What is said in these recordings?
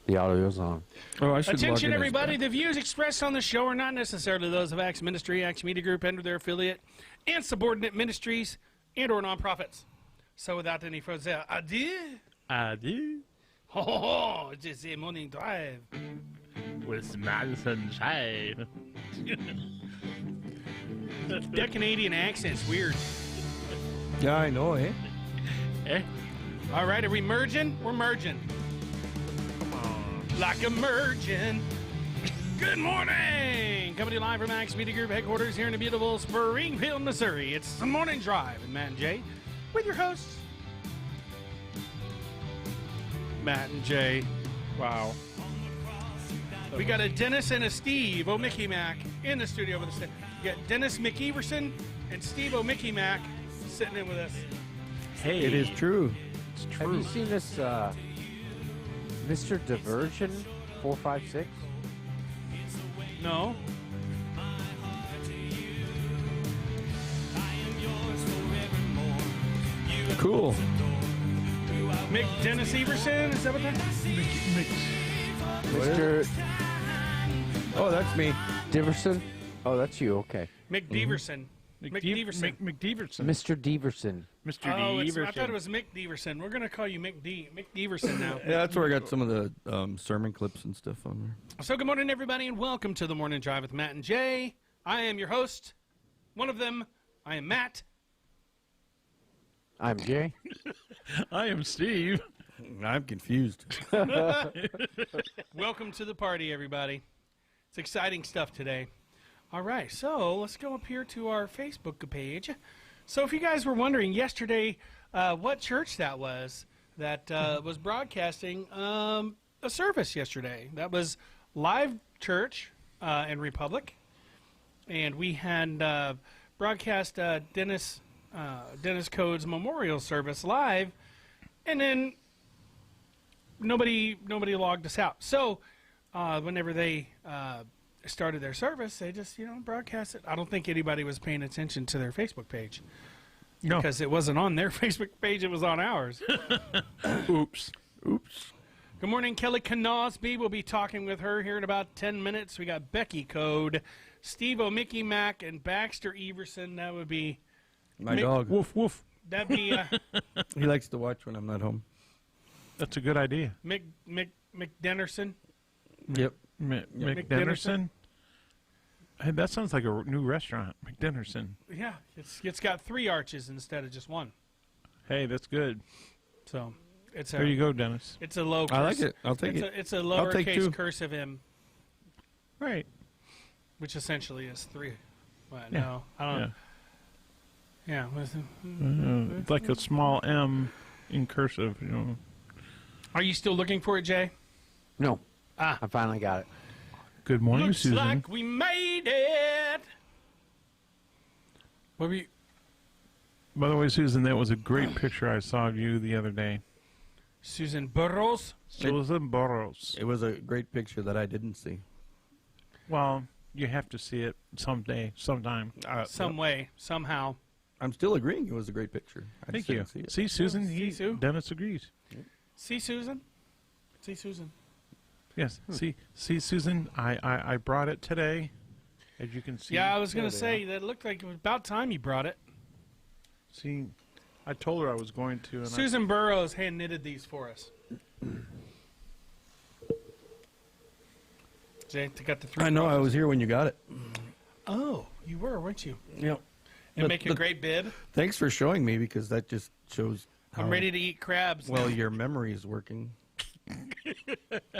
The audio's on. Oh, I should log Attention, in as everybody. well. The views expressed on the show are not necessarily those of Acts Ministry, Acts Media Group, and their affiliate, and subordinate ministries, and or nonprofits. So without any further ado, Adieu oh, it is a morning drive. with Madison Shine. That Canadian accent's weird. Yeah, I know, eh? Eh? All right, are we merging? We're merging. Come on. Like a merging. Good morning! Coming to you live from Acts Media Group headquarters here in the beautiful Springfield, Missouri. It's the Morning Drive with Matt and Jay with your hosts, Matt and Jay. Wow. We got a Dennis and a Steve O'Mickey Mac in the studio with us. We got Dennis McEverson and Steve O'Mickey Mac sitting in with us. Hey. It is true. It's Have true. you seen this Mr. Diversion 456? No? Cool. Mick Dennis Everson? Is that what that Mr. Oh, that's me. Diverson? Oh, that's you. Okay. Mick Deverson. Mick Deverson. McDeverson. Mr. Diverson. Mr. Oh, Deverson. I thought it was Mick Deverson. We're going to call you Mick Deverson now. Yeah, that's where I got some of the sermon clips and stuff on there. So good morning, everybody, and welcome to the Morning Drive with Matt and Jay. I am your host. One of them, I am Matt. I'm Jay. I am Steve. I'm confused. Welcome to the party, everybody. It's exciting stuff today. All right, so let's go up here to our Facebook page. So if you guys were wondering yesterday what church that was broadcasting a service yesterday. That was Live Church in Republic. And we had broadcast Dennis Code's memorial service live, and then nobody logged us out. So whenever they started their service, they just broadcast it. I don't think anybody was paying attention to their Facebook page No. because it wasn't on their Facebook page; it was on ours. Oops. Oops. Good morning, Kelly Knosby. We'll be talking with her here in about 10 minutes. We got Becky Code, Steve O'Mickey Mac, and Baxter Everson. That would be My Mick- dog. Woof, woof. that'd be He likes to watch when I'm not home. That's a good idea. McDennerson. Yep. McDennerson. Hey, that sounds like a new restaurant. McDennerson. Yeah, it's got 3 arches instead of just 1. Hey, that's good. So it's There you go, Dennis. It's a low. I like it. I'll take it's it. it's a I'll take lowercase 2. cursive M, Right. which essentially is 3. But Yeah. no, I don't. Yeah. Yeah. It's like a small M in cursive, Are you still looking for it, Jay? No. Ah. I finally got it. Good morning, Looks Susan. like we made it. What were you? By the way, Susan, that was a great picture I saw of you the other day. Susan Burrows. Susan Burrows. It was a great picture that I didn't see. Well, you have to see it someday, sometime. Some way, somehow. I'm still agreeing it was a great picture. I Thank just you. didn't see it. See, Susan, See, Sue? Dennis agrees. See Susan. See Susan. Yes. See, Susan, I brought it today, as you can see. Yeah, I was There going to they say that it looked like it was about time you brought it. See, I told her I was going to. And Susan Burrows hand knitted these for us. Jay, they got the 3. I know. I was here when you got it. Oh, you were, weren't you? Yep. And make a great bid. Thanks for showing me because that just shows how I'm ready to eat crabs. well your memory is working.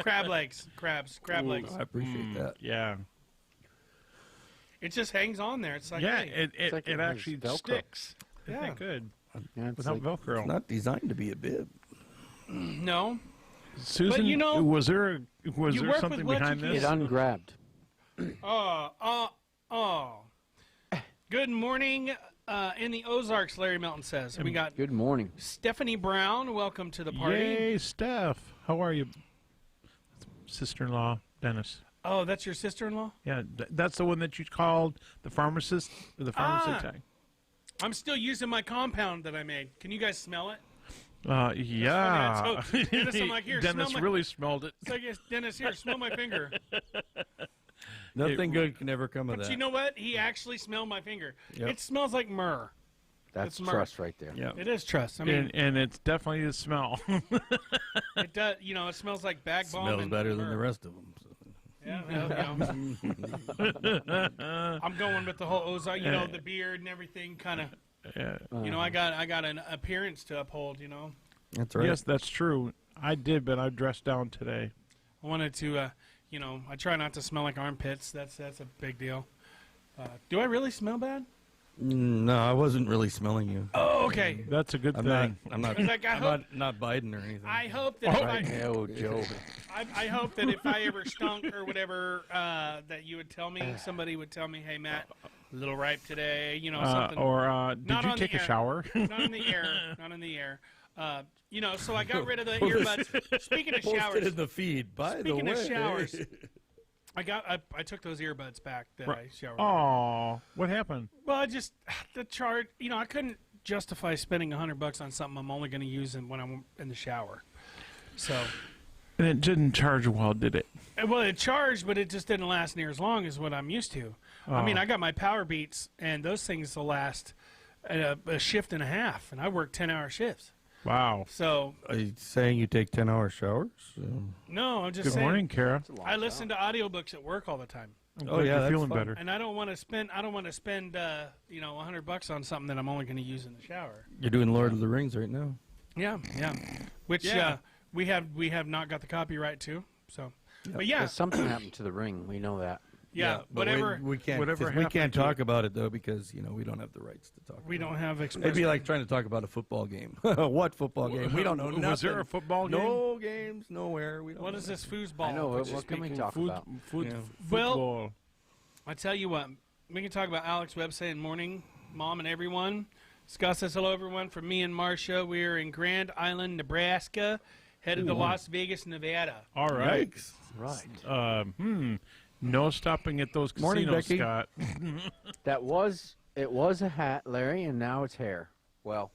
Crab legs. Crab legs. I appreciate that. yeah. It just hangs on there. It's like, Yeah, hey, it like it has actually Velcro. sticks. Yeah. Isn't that good? Yeah, it's Without like- Velcro. It's not designed to be a bib. no. Susan, But, you know, was there you something work with what behind you this? It ungrabbed. Oh. Good morning in the Ozarks, Larry Melton says. We got Good morning. Stephanie Brown. Welcome to the party. Yay, Steph. How are you? Sister-in-law, Dennis. Oh, that's your sister-in-law? Yeah, that's the one that you called the pharmacist. The pharmacist. I'm still using my compound that I made. Can you guys smell it? Yeah. So, Dennis, I'm like, here, Dennis smell my- really smelled it. It's like, yes, Dennis, here, smell my finger. Nothing good can ever come of But that. you know what? He actually smelled my finger. Yep. It smells like myrrh. That's It's trust right there. Yeah. It is trust. I mean, And it's definitely the smell. it does. You know, it smells like bag bomb. Smells and better than myrrh. the rest of them. So. Yeah, you know. I'm going with the whole Ozark. You know, the beard and everything. Kind of. Yeah. You know, I got an appearance to uphold. You know, That's right. Yes, that's true. I did, but I dressed down today. I wanted to. You know, I try not to smell like armpits. That's a big deal. Do I really smell bad? No, I wasn't really smelling you. Oh, okay. That's a good I'm thing. not. I'm not. It's like, I I'm hope- not Biden or anything. I hope that if Oh, Joe. I hope that if I ever stunk or whatever, that you would tell me. Somebody would tell me, "Hey, Matt, a little ripe today." You know, something. Did Not you on take the a air. shower? Not in the air. Not in the air. You know, so I got rid of the earbuds. Speaking of Posted showers, in the feed. By speaking the way, of showers, I took those earbuds back that I showered. Oh, what happened? Well, I just the charge. You know, I couldn't justify spending $100 on something I'm only going to use when I'm in the shower. So, And it didn't charge well, did it? well, it charged, but it just didn't last near as long as what I'm used to. I mean, Oh. I got my Power Beats, and those things will last a shift and a half, and I work 10-hour shifts. Wow. So, Are you saying you take 10-hour showers? no, I'm just Good saying. morning, Kara. I listen to audiobooks at work all the time. I'm Oh, glad yeah, you're that's feeling fun. better. And I don't want to spend you know, $100 on something that I'm only going to use in the shower. You're doing Lord of the Rings right now. Yeah, yeah. Which Yeah. we have not got the copyright to. So, but yeah, There's something happened to the ring. We know that. yeah, but whatever. we can't. whatever We happened can't to talk about it though because we don't have the rights to talk. We about don't it. have It'd express. be like trying to talk about a football game. What football game? We don't know nothing. Was there a football game? No games, nowhere. We don't. What know is this foosball? I know. that you're What can we speaking? talk Food, about? food, Yeah. Well- football. I tell you what, we can talk about Alex Webb saying morning, mom and everyone. Scott says hello everyone from me and Marcia. We're in Grand Island, Nebraska, headed to Las Vegas, Nevada. All right. Yikes. Right. No stopping at those Morning, casinos, Becky. Scott. It was a hat, Larry, and now it's hair. Well,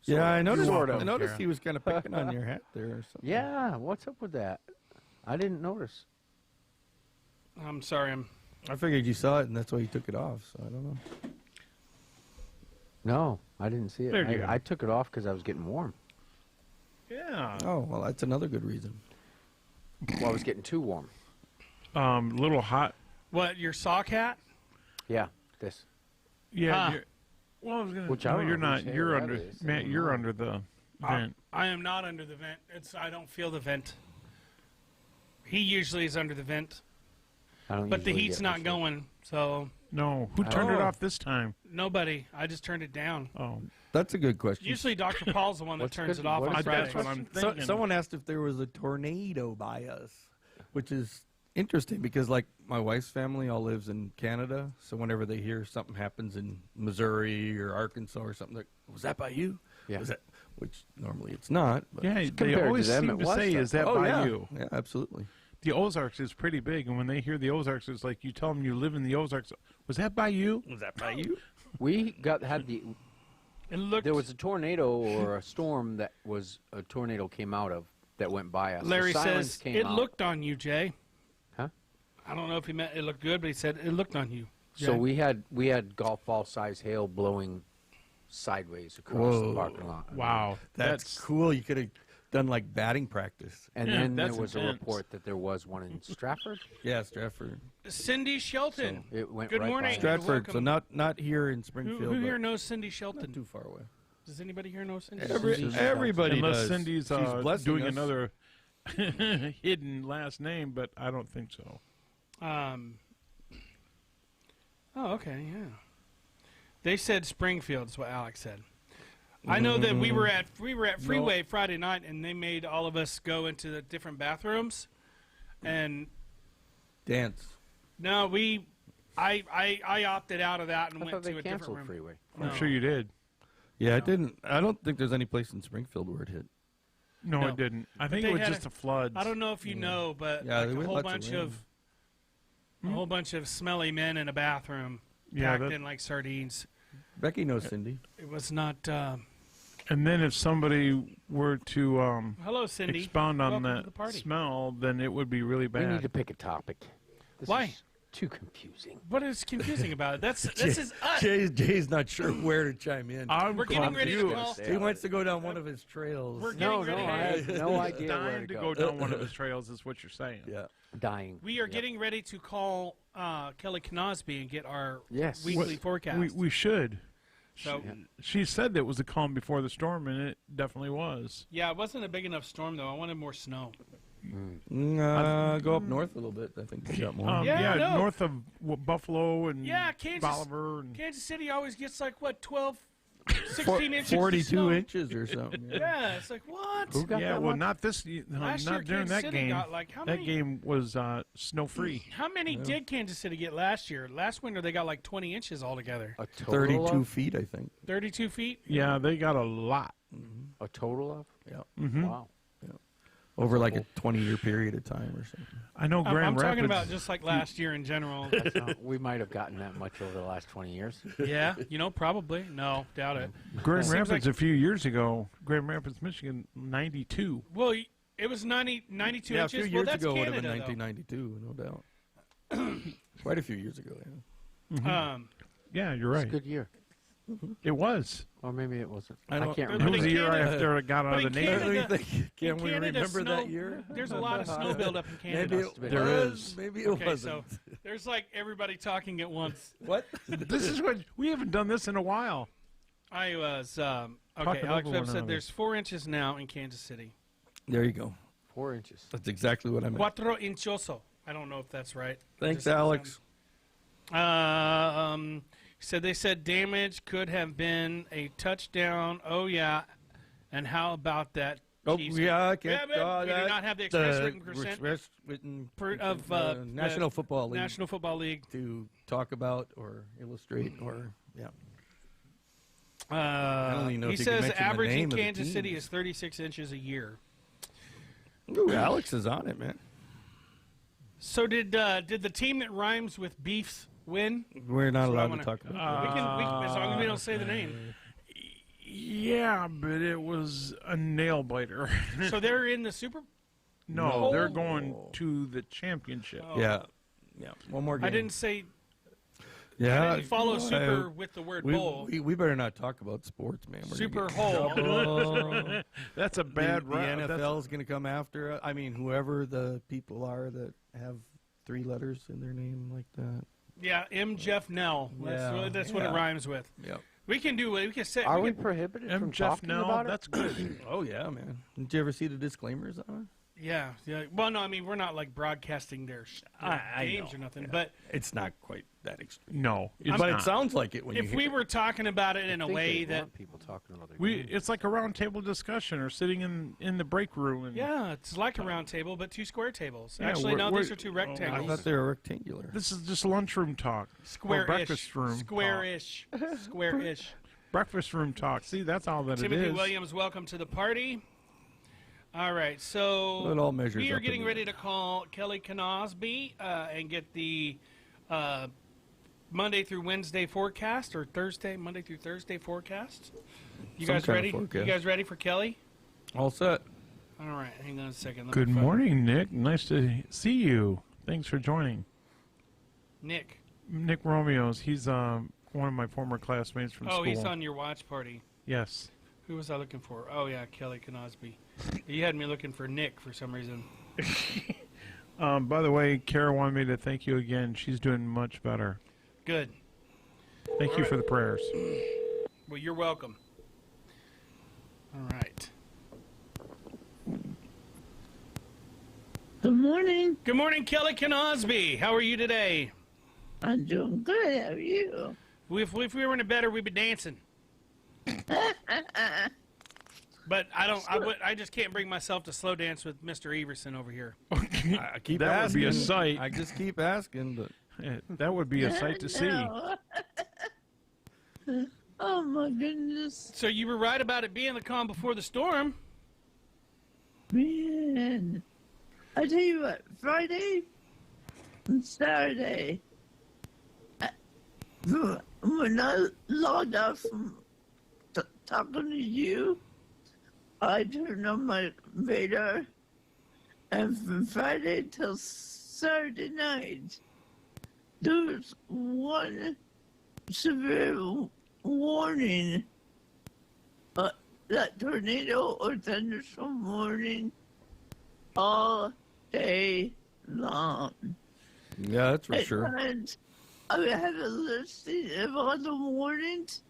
Yeah, I noticed. Sort of. I noticed Kara. he was kind of picking on your hat there or something. yeah. What's up with that? I didn't notice. I'm sorry, I figured you saw it and that's why you took it off. So I don't know. No, I didn't see it. There you go. I took it off because I was getting warm. Yeah. Oh well, that's another good reason. Well, I was getting too warm. Little hot. what, your sock hat? Yeah. This. Yeah. Huh. Well, I was gonna. Which I no, don't you're know not. whose hair You're that under. is. I Matt, don't you're know. under the vent. I am not under the vent. I don't feel the vent. He usually is under the vent, I don't but the usually heat's get not much going, so No. Who turned it Oh. off this time? nobody. I just turned it down. Oh, That's a good question. Usually Dr. Paul's the one that What's turns good- it off what on is Friday. that's what I'm So, thinking. someone asked if there was a tornado by us, which is interesting because, like, my wife's family all lives in Canada. So whenever they hear something happens in Missouri or Arkansas or something, like, was that by you? Yeah. Was that? Which normally it's not. But. Yeah, they Compared to always them, seem it to was say, stuff. "Is that Oh by yeah, you?" yeah, absolutely. The Ozarks is pretty big, and when they hear the Ozarks, it's like you tell them you live in the Ozarks. Was that by you? Was that by you? We had the. It looked. There was a tornado or a storm that was a tornado came out of that went by us. The Larry sirens says came it out. looked on you, Jay. Huh? I don't know if he meant it looked good, but he said it looked on you. So Jay. we had golf ball size hail blowing sideways across the Whoa. parking lot. Wow, That's cool. You could have done like batting practice. And Yeah, then there that's was a intense. report that there was one in Stratford. Yeah, Stratford. Cindy Shelton. It went Good right morning. by us. Stratford. So welcome. not here in Who, Springfield. who here but knows Cindy not Shelton? too far away. Does anybody here know Cindy? Everybody unless does. Cindy's She's blessing doing us. another hidden last name, but I don't think so. Oh, okay, yeah. They said Springfield is what Alex said. I know that we were at Freeway Friday night, and they made all of us go into the different bathrooms, and Dance. no, I opted out of that and I went thought they to a different canceled room. Freeway. No. I'm sure you did. Yeah, it didn't. I don't think there's any place in Springfield where it hit. No, No. it didn't. I think they it was had just a flood. I don't know if you know, but Yeah, like there a were whole lots bunch rain. of a whole bunch of smelly men in a bathroom Yeah, packed that- in like sardines. Becky knows Cindy. It was not. And then if somebody were to Hello, Cindy. expound on Welcome to that the party. smell, then it would be really We need bad. to pick a topic. This Why? is too confusing. What is confusing about it? This is us. Jay's not sure where to chime in. I'm We're getting ready to confused. call. He wants to go down one of his trails. We're No, getting no, I ready. have no He's idea where dying to to go. go down one of his trails, is what you're saying. Yeah. Dying. We are Yep. getting ready to call Kelly Knosby and get our Yes. weekly forecast. We should. So She said that it was a calm before the storm, and it definitely was. yeah, it wasn't a big enough storm though. I wanted more snow. Go up north a little bit. I think you got more. Yeah, I know. north of Buffalo and Yeah, Kansas. Bolivar. And Kansas City always gets like what 12, Four- 16 inches. of 42 snow. inches or something. Yeah. Yeah, it's like what? Who got yeah, that well, one? not this. Last year, not during Kansas that City game. got like how That many? game was snow free. How many did Kansas City get last year? Last winter they got like 20 inches altogether. A total 32 of? feet, I think. 32 feet. Yeah, they got a lot. A total of? Yeah. Mm-hmm. Wow. Over like a 20-year period of time or something. I know I'm Grand talking Rapids. about just like last year in general. We might have gotten that much over the last 20 years. Yeah, probably. No, doubt it. Grand Seems Rapids like- a few years ago. Grand Rapids, Michigan, 92. Well, it was 92 Yeah, a inches. few years well, that's ago would have Canada, been 1992, no doubt. Quite a few years ago, yeah. though. Yeah, you're It's a right. good year. It was. Or maybe it wasn't. I I, don't- can't But It remember. was in the year Canada- after I got out but of the in Navy. Canada- Can in we Canada, remember snow, that year? There's a lot of snow buildup in Canada. Maybe Must have it been. was. There is. Maybe it Okay, wasn't. so there's like everybody talking at once. What? This is what we haven't done this in a while. I was okay. Talking Alex over Webb one said another. there's 4 inches now in Kansas City. There you go. 4 inches. That's exactly what I meant. Cuatro inchoso. I don't know if that's right. Thanks, Just- Alex. So they said damage could have been a touchdown. Oh yeah, and how about that? Oh, Chiefs- yeah, I can't. Yeah, we do that- not have the express written consent express written of National Football League National Football League. to talk about or illustrate or yeah. don't even know He if you can says mention the average name in of the Kansas City teams. is 36 inches a year. Ooh, Alex is on it, man. So did the team that rhymes with beefs win? We're not That's what I allowed wanna- to talk about We can, as long as we don't say the name. Yeah, but it was a nail biter. So they're in the Super. No, No. they're going to the championship. Oh. Yeah. Yeah. One more game. I didn't say. Yeah. I didn't follow super with the word bowl. we better not talk about sports, man. We're Super gonna hole. get in trouble. That's a bad the rap. That's- NFL is going to come after us. I mean, whoever the people are that have 3 letters in their name like that. Yeah, M. Jeff Nell. That's what it Yeah. rhymes with. Yep. We can do it. We can say. Are we can, prohibited M. from Jeff talking now, about it? that's good. Oh yeah, man. Did you ever see the disclaimers on yeah. Well, no, I mean we're not like broadcasting their I games know, or nothing. yeah. But it? It's not quite that extreme. No, it's But not. it sounds like it when you if hear we it. were talking about it in I a think way they that, want people talking about their We games. it's like a round table discussion or sitting in the break room. And yeah, it's like a round table, but 2 square tables. Yeah, Actually, no, we're- these are 2 I rectangles. thought they were rectangular. This is just lunchroom talk. Or Square-ish. breakfast room. talk. Square-ish. Square-ish. Breakfast room talk. See, that's all that Timothy it is. Williams, welcome to the party. All right, so Well, it all measures we are up in getting the ready end. to call Kelly Knosby and get the Monday through Wednesday forecast or Monday through Thursday forecast. You Some guys kind of ready? You forecast. guys ready for Kelly? All set. All right, hang on a second. Let Good me find- morning, Nick. Nice to see you. Thanks for joining. Nick. Nick Romeo's. He's one of my former classmates from Oh, school. he's on your watch party. Yes. Who was I looking for? Oh yeah, Kelly Knosby. You had me looking for Nick for some reason. By the way, Kara wanted me to thank you again. She's doing much better. Good. Thank you for the prayers. Well, you're welcome. All right. Good morning. Good morning, Kelly Knosby. How are you today? I'm doing good. How are you? If we were in a better, we'd be dancing. But I just can't bring myself to slow dance with Mr. Everson over here. I keep That would asking. be a sight. I just keep asking, but That would be a sight to see. No. Oh my goodness, So you were right about it being the calm before the storm. man! I tell you what, Friday and Saturday, when I logged off from talking to you, I turned on my radar, and from Friday till Saturday night, there was one severe warning, that tornado or thunderstorm warning all day long. Yeah, that's for sure. And I had a listing of all the warnings,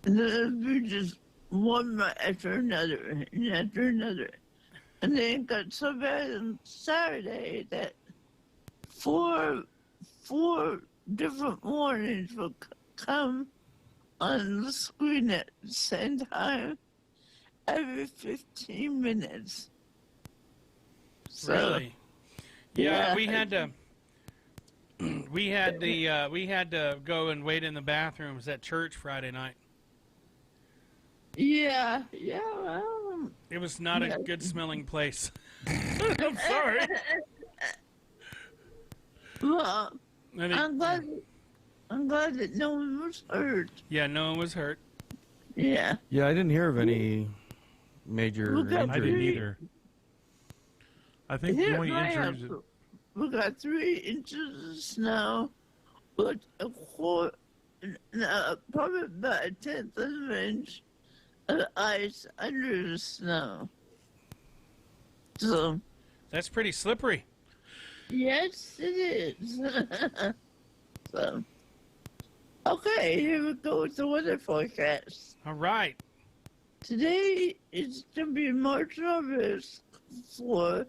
and then it would be just one right after another and after another. And then it got so bad on Saturday that four different warnings would come on the screen at the same time every 15 minutes. So, Really? Yeah, yeah. we had to. We had to go and wait in the bathrooms at church Friday night. Yeah, well, It was not Yeah. a good smelling place. I'm sorry. well, And it- I'm glad that no one was hurt. yeah, no one was hurt. Yeah. Yeah, I didn't hear of any major Look at I didn't injuries. either. I think Here the at only my injuries. house, we got 3 inches of snow, with a quarter, probably about a tenth of an inch of ice under the snow. So, That's pretty slippery. yes, it is. So, okay, here we go with the weather forecast. All right. Today is going to be marginal risk for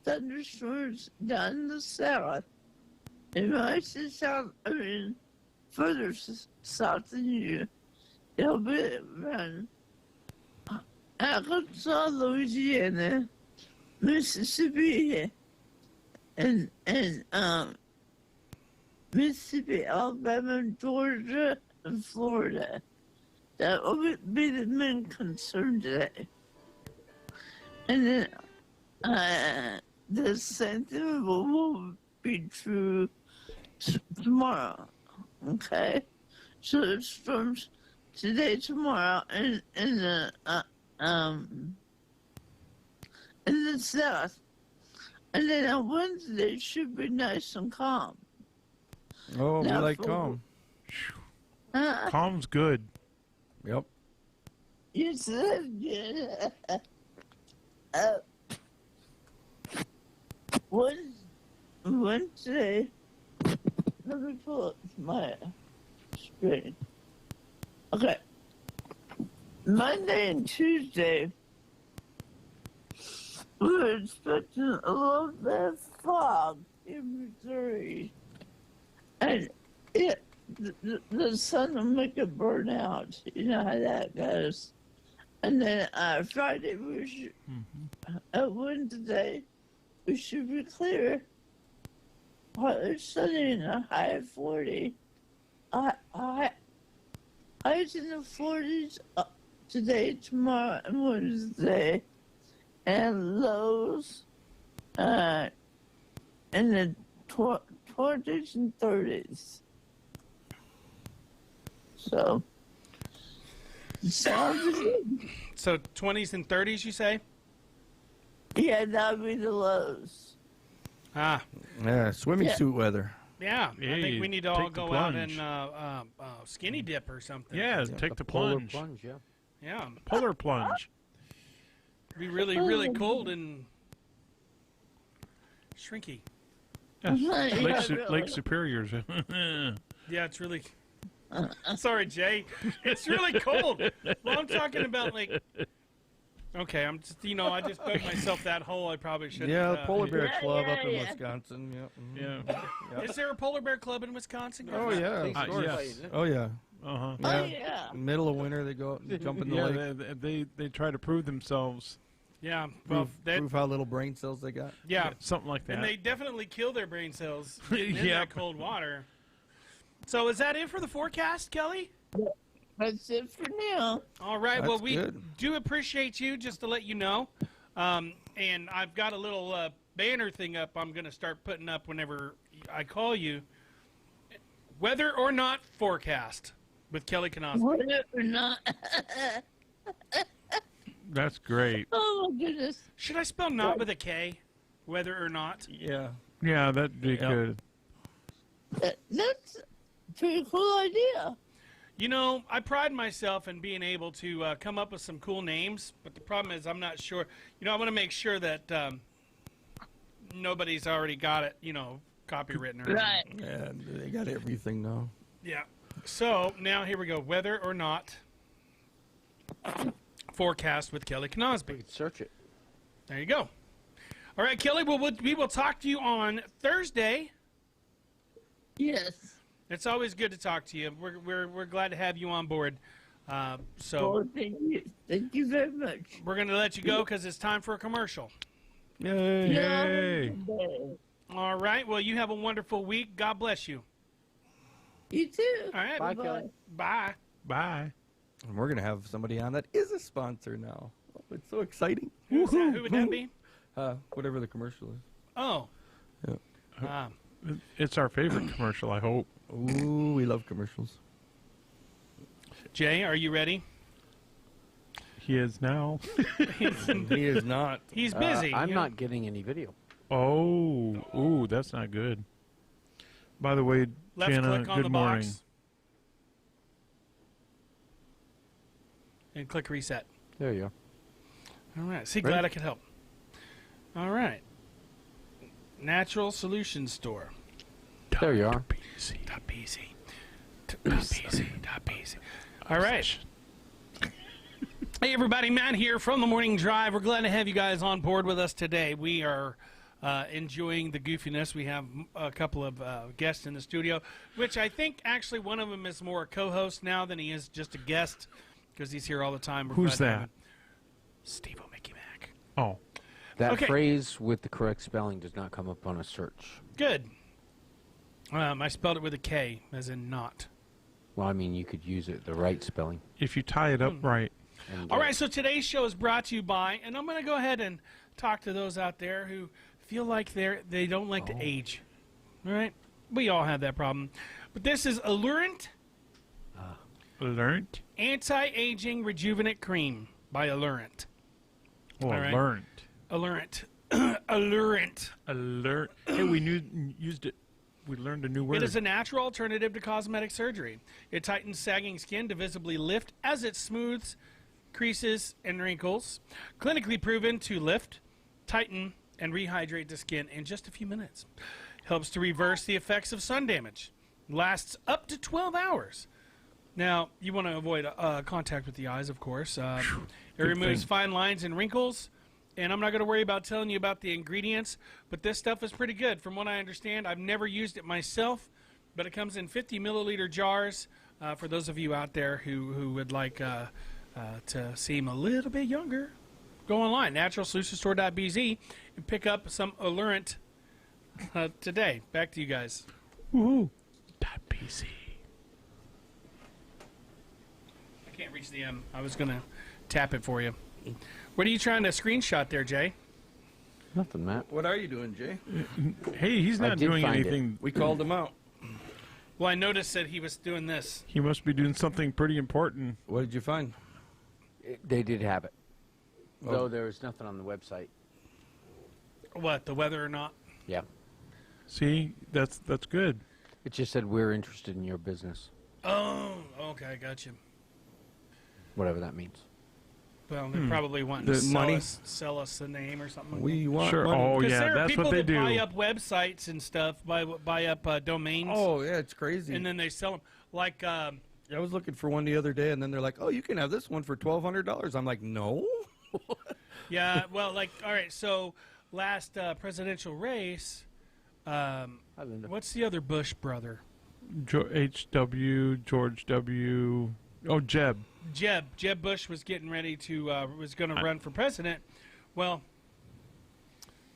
thunderstorms down in the south. And when I say south, I mean further south than you. It'll be around Arkansas, Louisiana, Mississippi, and Mississippi, Alabama, Georgia, and Florida. That will be the main concern today. And then the same thing will be true tomorrow. Okay? So the storms today, tomorrow, in the south. And then on Wednesday, it should be nice and calm. Oh, we Now like for- calm. Calm's good. Yep. You said, yeah. Wednesday, let me pull up my screen. Okay. Monday and Tuesday, we're expecting a little bit of fog in Missouri. And the sun will make it burn out. You know how that goes. And then Friday, Wednesday, we should be clear. Partly sunny and a high of 40. Highs in the 40s today, tomorrow, and Wednesday. And lows in the 20s and 30s. So, sounds good. So 20s and 30s, you say? Yeah, that would be the lows. Ah, Yeah, swimming Yeah. suit weather. yeah. I Hey, think we need to all take the go out plunge. and skinny dip or something. Yeah, take the polar plunge. plunge, yeah. Yeah. Polar plunge. Be really, really cold and shrinky. Yes. Yeah, Lake really. Superior's. Yeah, it's really. Sorry, Jay. It's really cold. Well, I'm talking about like. Okay, I'm just I just dug myself that hole. I probably shouldn't. Yeah, the Polar Bear Yeah, Club up in yeah. Wisconsin. Yep. mhm. Yeah. Is there a polar bear club in Wisconsin? Oh yeah. Police Uh, force, yes. isn't it? Oh yeah. Uh-huh. Yeah. Oh, yeah. Middle of winter, they go out and jump in the lake. Yeah, they try to prove themselves. Yeah. Well, Prove how little brain cells they got. yeah. Something like that. And they definitely kill their brain cells in Yep. that cold water. So is that it for the forecast, Kelly? That's it for now. All right. Well, That's we good. do appreciate you, just to let you know. And I've got a little banner thing up I'm going to start putting up whenever I call you. Whether or not forecast. with Kelly Knosby. Whether or not. That's great. Oh my goodness. Should I spell not with a K? Whether or not? Yeah. Yeah, that'd be good. That's a pretty cool idea. You know, I pride myself in being able to come up with some cool names, but the problem is I'm not sure. You know, I want to make sure that nobody's already got it, copywritten or anything. Right. Yeah, they got everything now. Yeah. So now here we go. Whether or not forecast with Kelly Knosby. Search it. There you go. All right, Kelly. Well, we will talk to you on Thursday. Yes. It's always good to talk to you. We're glad to have you on board. So Oh, thank you. Thank you very much. we're going to let you go because it's time for a commercial. Yay. Yay. All right. Well, you have a wonderful week. God bless you. You too. All right. Bye, Kelly. Bye. Bye. And we're going to have somebody on that is a sponsor now. Oh, it's so exciting. Who's that? Who would that be? Whatever the commercial is. Oh. Yeah. It's our favorite commercial, I hope. Ooh, we love commercials. Jay, are you ready? He is now. He is not. He's busy. I'm you know. not getting any video. Oh, ooh, that's not good. By the way, Left Jana, click on good the morning. box. And click reset. There you go. All right. See, Ready? glad I could help. All right. Natural Solutions Store. There you are. .bz. .bz. All right. Hey, everybody. Matt here from The Morning Drive. We're glad to have you guys on board with us today. We are enjoying the goofiness. We have a couple of guests in the studio, which I think actually one of them is more a co-host now than he is just a guest because he's here all the time. We're Who's glad to have that? him. Steve-O Mickey Mac. Oh, That Okay. phrase with the correct spelling does not come up on a search. Good. I spelled it with a K, as in not. Well, I mean, you could use it the right spelling. if you tie it up right. And, All right, so today's show is brought to you by, and I'm going to go ahead and talk to those out there who feel like they don't like to age. All right? We all have that problem. But this is Allurant Learned? Anti-Aging Rejuvenate Cream by Allurant. Oh, All right. learned. Allurant. Allurant. Alert. Hey, we used it. We learned a new word. It is a natural alternative to cosmetic surgery. It tightens sagging skin to visibly lift as it smooths creases and wrinkles. Clinically proven to lift, tighten, and rehydrate the skin in just a few minutes. Helps to reverse the effects of sun damage. Lasts up to 12 hours. Now, you want to avoid contact with the eyes, of course. It removes thing. fine lines and wrinkles. And I'm not going to worry about telling you about the ingredients, but this stuff is pretty good. From what I understand, I've never used it myself, but it comes in 50 milliliter jars for those of you out there who would like to seem a little bit younger. Go online, naturalsolutionstore.bz, and pick up some Allurant today. Back to you guys. Woohoo. .bz. I can't reach the M. I was going to tap it for you. What are you trying to screenshot there, Jay? Nothing, Matt. What are you doing, Jay? Hey, he's I not did doing find it. anything. We called him out. Well, I noticed that he was doing this. He must be doing something pretty important. What did you find? They did have it. Oh. Though there was nothing on the website. What, the weather or not? Yeah. See, that's good. It just said we're interested in your business. Oh, okay, I got you. Whatever that means. Well, they probably want The to money? sell us the name or something. We want Sure. money. Oh, 'Cause yeah, there are that's people what they that do. buy up websites and stuff, buy up domains, Oh, yeah, it's crazy. and then they sell them. Like, I was looking for one the other day, and then they're like, "Oh, you can have this one for $1,200." I'm like, "No." yeah, well, like, all right, so last presidential race, Hi, Linda. what's the other Bush brother? H.W. George W. Oh, Jeb. Jeb Bush was getting ready to was going to run for president. Well,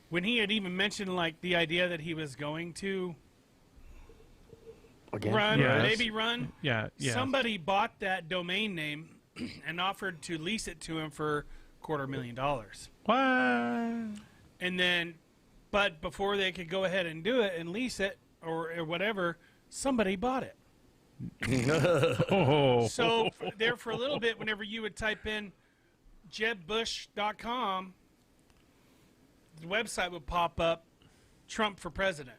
when he had even mentioned like the idea that he was going to Again? run, Yes. maybe run, Yeah. somebody bought that domain name and offered to lease it to him for $250,000. What? And then, but before they could go ahead and do it and lease it or whatever, somebody bought it. Oh, So there for a little bit, whenever you would type in JebBush.com, the website would pop up, Trump for president.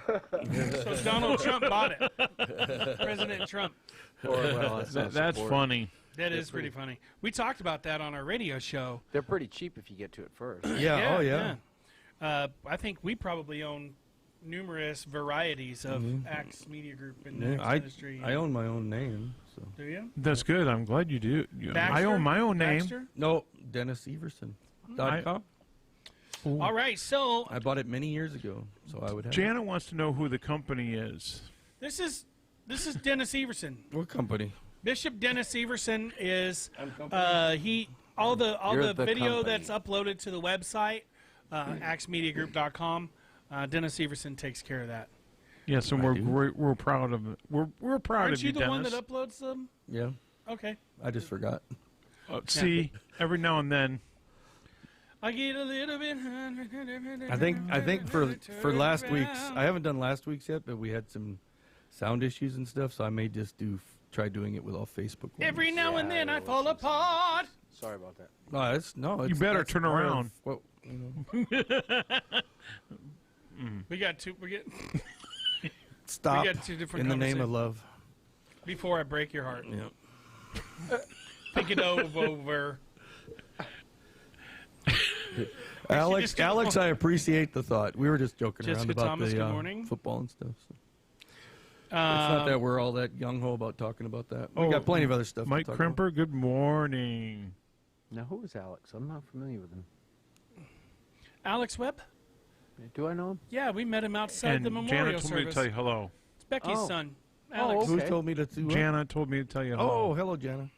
So Donald Trump bought it. President Trump. Or, well, that's not that's support. funny. That is pretty funny. We talked about that on our radio show. They're pretty cheap if you get to it first. Yeah. Oh yeah. I think we probably own numerous varieties of Axe Media Group in the Yeah, news industry. I own my own name. So Do you? That's good. I'm glad you do. I own my own name. Baxter? no, DennisEverson.com. All right, so I bought it many years ago, so I would have. Janet wants to know who the company is. this is Dennis Everson. What company? Bishop Dennis Everson is company? he all the You're the video company. that's uploaded to the website axemediagroup.com. Dennis Everson takes care of that. Yes, and we're proud of it. We're proud Aren't of you you, the Dennis. one that uploads them? Yeah, Okay. I just forgot. See, every now and then. I get a little bit. I think for last week's, I haven't done last week's yet, but we had some sound issues and stuff, so I may just try doing it with all Facebook ones. Every now and Yeah, then I there fall was some apart. Sorry about that. No, it's You better that's turn part of around. what, you know. We got two. We get Stop got two different in the name of conversations. love. before I break your heart. Yeah. Think it over. Alex, just keep Alex, I appreciate the thought. We were just joking Jessica around about Thomas, the good morning. football and stuff. So. It's not that we're all that gung ho about talking about that. We Oh, got plenty of other stuff. Mike to talk about. Crimper, good morning. Now, who is Alex? I'm not familiar with him. Alex Webb? Do I know him? Yeah, we met him outside And the memorial Jana told me to service. tell you hello. It's Becky's Oh. son, Oh, Alex. Who okay. told me to do what? Jana told me to tell you hello. Oh, hello, Jana.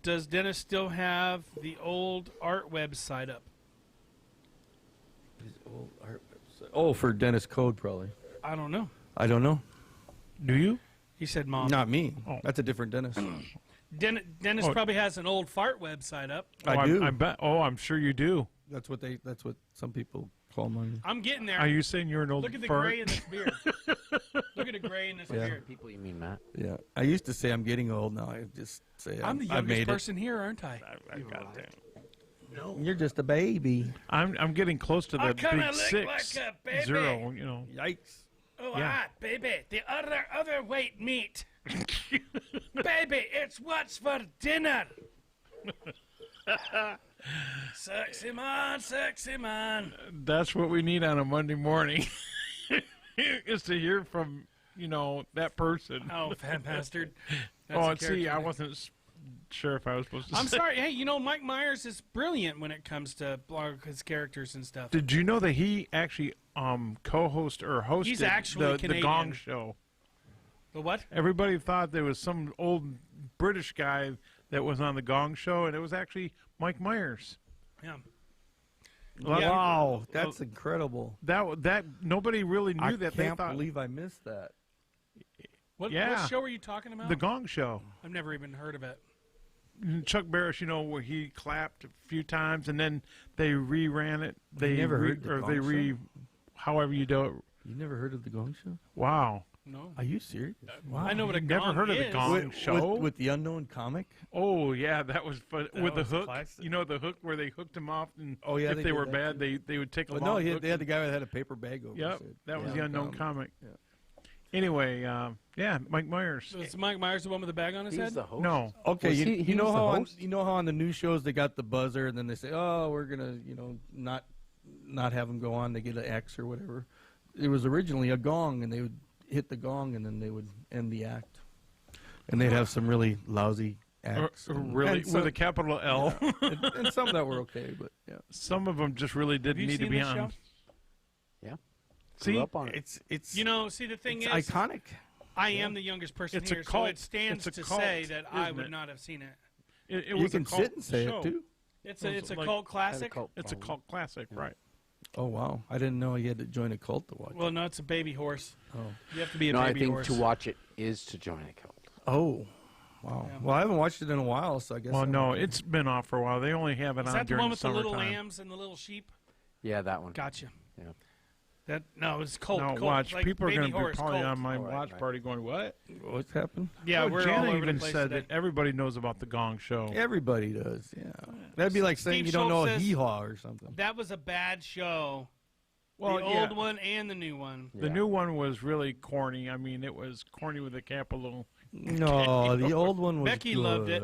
Does Dennis still have the old art website up? His old art website. Oh, for Dennis Code, probably. I don't know. I don't know. Do you? He said, "Mom." Not me. Oh. That's a different Dennis. Dennis Oh. probably has an old fart website up. I do. I bet. Oh, I'm sure you do. That's what some people call mine. I'm getting there. Are you saying you're an old Look at the fart? gray in this beard. Look at the gray in this Yeah. beard. People you mean, Matt? Yeah. I used to say I'm getting old. Now I just say I'm the I've youngest made person here, aren't I? I got that. it. You're just a baby. I'm getting close to I the kinda big look 6 like a baby. 0. You know. Yikes. Oh, Yeah. baby, the other weight meat. Baby, it's what's for dinner. Sexy man. That's what we need on a Monday morning. Is to hear from that person. Oh, fat bastard. That's Oh, a and see, character I name. wasn't sure if I was supposed to. I'm say. sorry. Hey, Mike Myers is brilliant when it comes to blog his characters and stuff. Did you know that he actually co-host or hosted He's actually the Canadian. Gong Show? The what? Everybody thought there was some old British guy that was on the Gong Show, and it was actually Mike Myers. Yeah. Yeah. Wow, that's incredible. That nobody really knew I that. can't They thought believe I missed that. What Yeah. show are you talking about? the Gong Show. I've never even heard of it. And Chuck Barris, where he clapped a few times, and then they reran it. They never heard the or Gong they Show? however you do it. You never heard of the Gong Show? Wow. No. Are you serious? Wow. I know what a Never gong heard of is. the Gong Show? With the unknown comic. Oh yeah, that was fun. With the was hook. classic. The hook where they hooked him off, and Oh, yeah, if they they did were that, bad, too. they would take a But long no, hook. they had the guy that had a paper bag over. Yep, his head. that was Yeah, the unknown comic. Yeah. Anyway, yeah, Mike Myers. Was Mike Myers the one with the bag on his He's head? the host. No, Okay, Was you, he you know was the how on, host? you know how on the news shows they got the buzzer and then they say, oh, we're gonna not have them go on. They get an X or whatever. It was originally a gong, and they would hit the gong and then they would end the act, and they'd have some really lousy acts. really, and with a capital L. yeah, and some that were okay, but yeah, Some of them just really Have didn't you need to seen be this on. show? Yeah. See, Grew up on it. it's See, the thing it's is, iconic. I am the youngest person It's a here, so cult. it stands It's a to cult, say that I isn't would it? not have seen it. it You was can a cult sit and say show. it too. It's It's a like- cult classic. It's a cult classic, right? Oh wow, I didn't know you had to join a cult to watch. Well, no, it's a baby horse. Oh. You have to be a No, I baby think horse. to watch it is to join a cult. Oh, wow. Yeah. Well, I haven't watched it in a while, so I guess. Well, I'm no, okay. it's been off for a while. They only have it Is on that the during one with the little summertime. lambs and the little sheep? Yeah, that one. Gotcha. Yeah. No, it's Colt. Now Colt, watch, like people are baby going to be horse, probably Colt. on my Right, watch right. party going, what? What's happened? Yeah, Oh, we're Jana all over even the place said today. that everybody knows about the Gong Show. Everybody does. Yeah. That'd be like saying Steve you don't know Schultz a says- hee haw or something. That was a bad show. Well, The yeah. old one and the new one. The new one was really corny. I mean, it was corny with a capital. No, the old one was Becky good. loved it.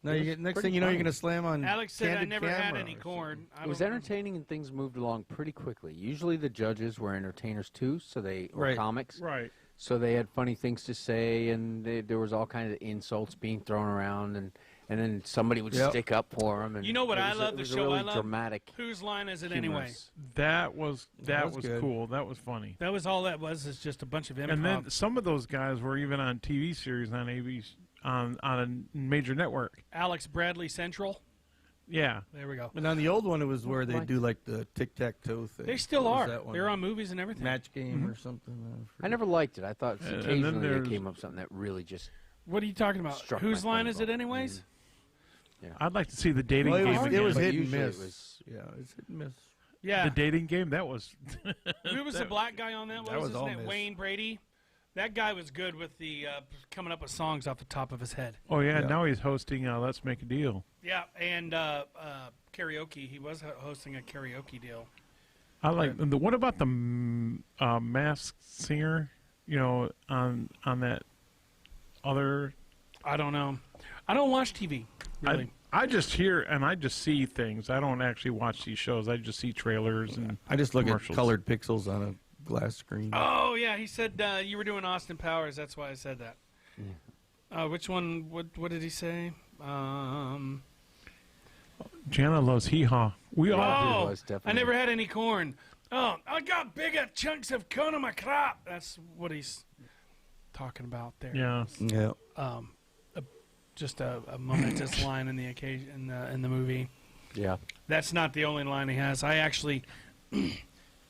No, you get, next pretty thing you know, you're funny. going to slam on. Alex said I Candid never had Camera any or corn. I It was don't know. entertaining and things moved along pretty quickly. Usually the judges were entertainers too, so they were Right. comics. Right. So they had funny things to say, and there was all kinds of insults being thrown around, and then somebody would Yep. stick up for them. And You know what it I was love? it The was a show really I love? dramatic. Whose line is it anyway? humorous. That was was good. cool. That was funny. That was all that was. Is just a bunch of improv. And then some of those guys were even on TV series on ABC on a major network. Alex Bradley Central. Yeah. There we go. And on the old one, it was where they Like- do like the tic tac toe thing. They still What was are. that one? They're on movies and everything. Match game or something. I never liked it. I thought And then occasionally they there's- came up with something that really just. What are you talking about? Struck Whose my line funny is it bone. anyways? I'd like to see the dating Well, game it again. was But hit and usually it miss. was- Yeah, it's hit and miss. Yeah. The dating game, that was Who was the black guy on that? What That was was his all name? miss. Wayne Brady. That guy was good with the coming up with songs off the top of his head. Oh yeah, Yeah. now he's hosting Let's Make a Deal. Yeah, and karaoke. He was hosting a karaoke deal. I like what about the Masked Singer, you know, on that other I don't know. I don't watch TV. Really. I just hear and I just see things. I don't actually watch these shows. I just see trailers and I just look at commercials. colored pixels on a glass screen. Oh yeah, he said you were doing Austin Powers. That's why I said that. Which one? What did he say? Jana loves hee haw. We all Oh, was, I definitely. never had any corn. Oh, I got bigger chunks of corn on my crop. That's what he's talking about there. do. Yeah. Yeah. Just a momentous line in the occasion in the movie. Yeah. That's not the only line he has. I actually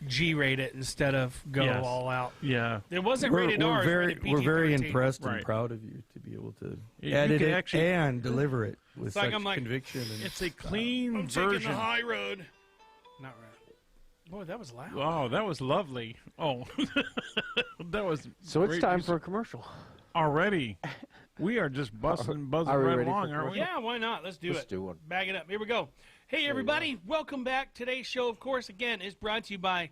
G-rate it instead of go Yes. all out. Yeah. It wasn't rated R. It was rated we're very PG-13. impressed Right. and proud of you to be able to You edit could it actually- and deliver it with It's like such I'm like, conviction. And It's a clean I'm taking version. the high road. Not right. Boy, that was loud. Oh, that was lovely. Oh, that was So it's great time music. for a commercial. already. We are just buzzing Are we right ready for along, aren't we? Yeah, why not? Let's do Let's it. do one. Bag it up. Here we go. Hey, everybody. Welcome back. Today's show, of course, again, is brought to you by